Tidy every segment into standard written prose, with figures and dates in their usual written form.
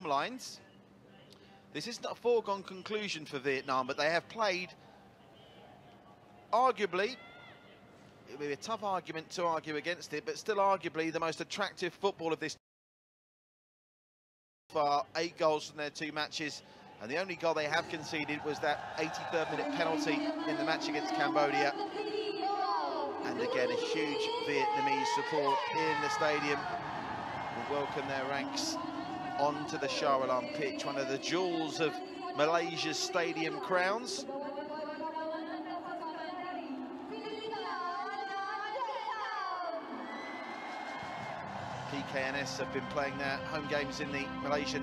lines. This isn't a foregone conclusion for Vietnam, but they have played, arguably, it would be a tough argument to argue against it, but still arguably the most attractive football of this far. 8 goals from their 2 matches, and the only goal they have conceded was that 83rd minute penalty in the match against Cambodia. And again, a huge Vietnamese support in the stadium will welcome their ranks onto the Shah Alam pitch, one of the jewels of Malaysia's stadium crowns. PKNS have been playing their home games in the Malaysian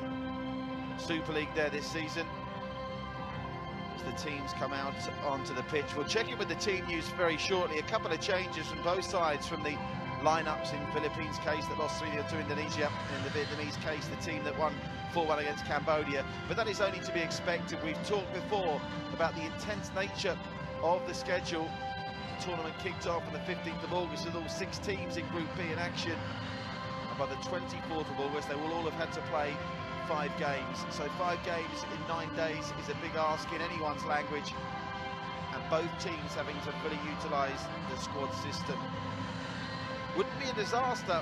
Super League there this season. As the teams come out onto the pitch, we'll check in with the team news very shortly. A couple of changes from both sides, from the lineups in Philippines' case that lost 3-0 to Indonesia, and in the Vietnamese case, the team that won 4-1 against Cambodia. But that is only to be expected. We've talked before about the intense nature of the schedule. The tournament kicked off on the 15th of August with all 6 teams in Group B in action. And by the 24th of August, they will all have had to play 5 games. So 5 games in 9 days is a big ask in anyone's language, and both teams having to fully utilise the squad system. Wouldn't be a disaster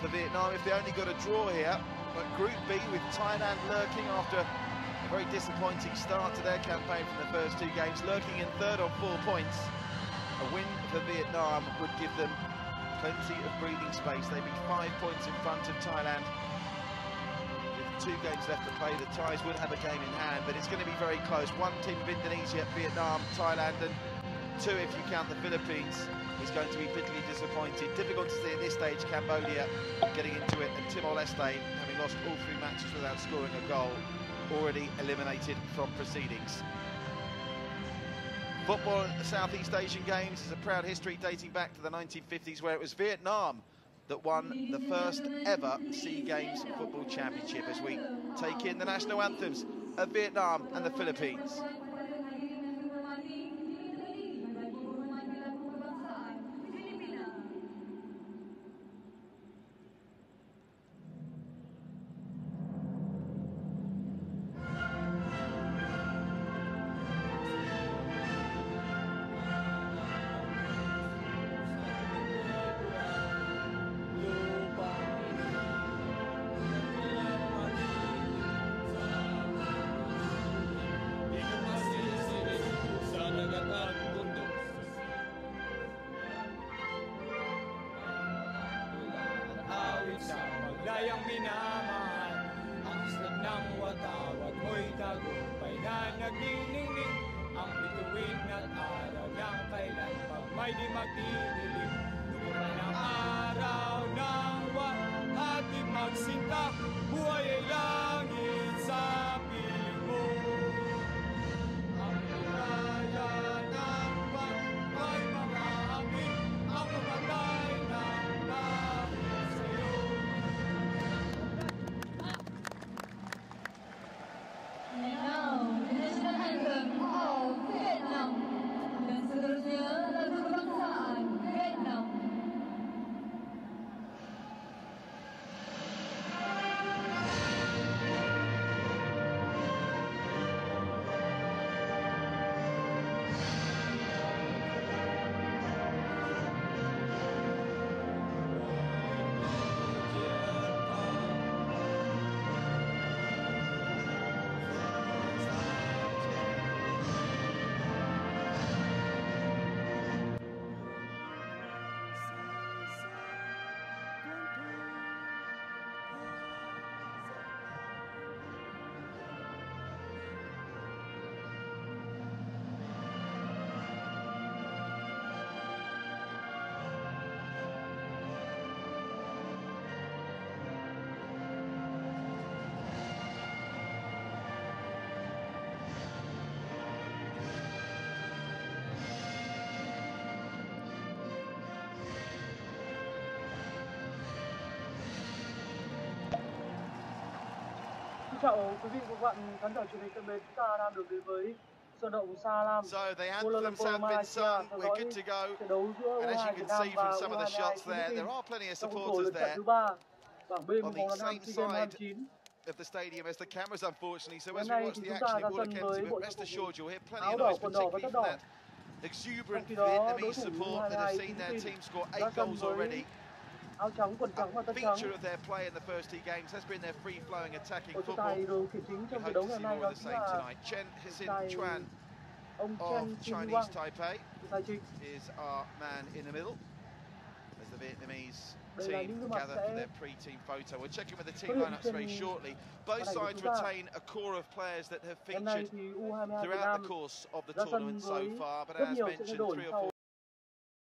for Vietnam if they only got a draw here. But Group B, with Thailand lurking after a very disappointing start to their campaign from the first 2 games, lurking in 3rd on 4 points. A win for Vietnam would give them plenty of breathing space. They'd be 5 points in front of Thailand. With 2 games left to play, the Thais would have a game in hand, but it's going to be very close. 1 team of Indonesia, Vietnam, Thailand, and 2 if you count the Philippines is going to be bitterly disappointed. Difficult to see at this stage Cambodia getting into it, and Timor-Leste, having lost all 3 matches without scoring a goal, already eliminated from proceedings. Football at the Southeast Asian Games is a proud history dating back to the 1950s, where it was Vietnam that won the first ever SEA Games Football Championship, as we take in the national anthems of Vietnam and the Philippines. Dayang minamahal, ang isla ng watawat mo'y tagumpay na nagniningning. Ang bituin at araw ng kailan pag may di magdidilim. Lumuran ang araw ng wahati magsinta, buhay ay langit sa piling mo. Ang liraya ng pagpay mga amin, ang mamatay ng dahil sa'yo. And now, the national anthem of Vietnam. Dan seterusnya lagu kebangsaan Vietnam. Chào quý vị và các bạn khán giả truyền hình thân mến, chúng ta đang được đến với sân vận động Shah Alam, So the Kuala anthems Lumpur, have been Malaysia. sung, Theo we're dõi good to go. trận đấu giữa And as U22 you Việt can Nam see và from some of the U22 shots there, Philippines there are plenty of trong khuôn khổ supporters lượt trận there. thứ 3 Bảng B on môn the bóng đá nam same SEA Games side 29. of the stadium as the cameras, unfortunately. So Hôm as we nay watch thì the chúng ta action, ra it will sân look với empty, bộ but rest trang phục assured you'll hear plenty áo of đỏ, noise, quần đỏ và particularly tất from đỏ. that Trong exuberant khi đó, đối Vietnamese thủ support that have seen their U22 team score ra 8 sân goals với already. áo trắng, quần A trắng và tất feature trắng. of their play in the first two games has been their free-flowing attacking Đội trọng football. tài điều khiển chính We trong trận hope đấu to ngày see hôm nay more đó of the chính same là tonight. Chen Xin tài Chuan ông of Chen Xin Chinese Wang, Taipei tài chính. is our man in the middle as the Vietnamese Đây là những team gương mặt gather for sẽ their pre-team photo. We're checking with the xuất team hiện lineups trên very shortly. Both màn ảnh của sides chúng ta. retain a core of players that have Hôm nay featured thì U22 Việt throughout Nam the course of the ra sân tournament so với far, but rất as nhiều sự thay mentioned, đổi 3 or sau